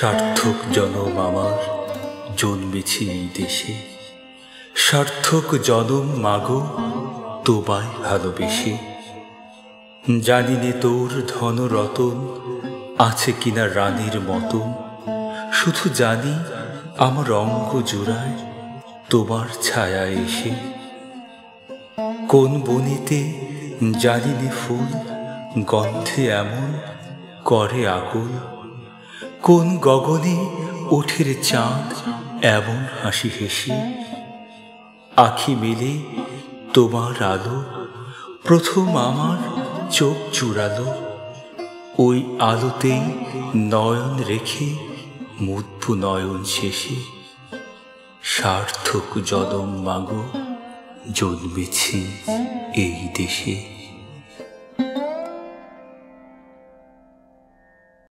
সার্থক জনম আমার জন্মেছি এই দেশে, সার্থক জনম মাগো তোমায় ভালোবেসে। জানি নে তোর ধন রতন আছে কিনা রানীর মতন, শুধু জানি আমার অঙ্গ জোড়ায় তোমার ছায়া এসে। কোন বনিতে জানি নে ফুল গন্ধে এমন করে আকুল, কোন গগনে ওঠে রে চাঁদ এমন হাসি হেসে। আখি মেলে তোমার আলো প্রথম আমার চোখ জুড়ালো, ওই আলোতেই নয়ন রেখে মুদ্বু নয়ন শেষে। সার্থক জনম মাগো জন্মেছি এই দেশে।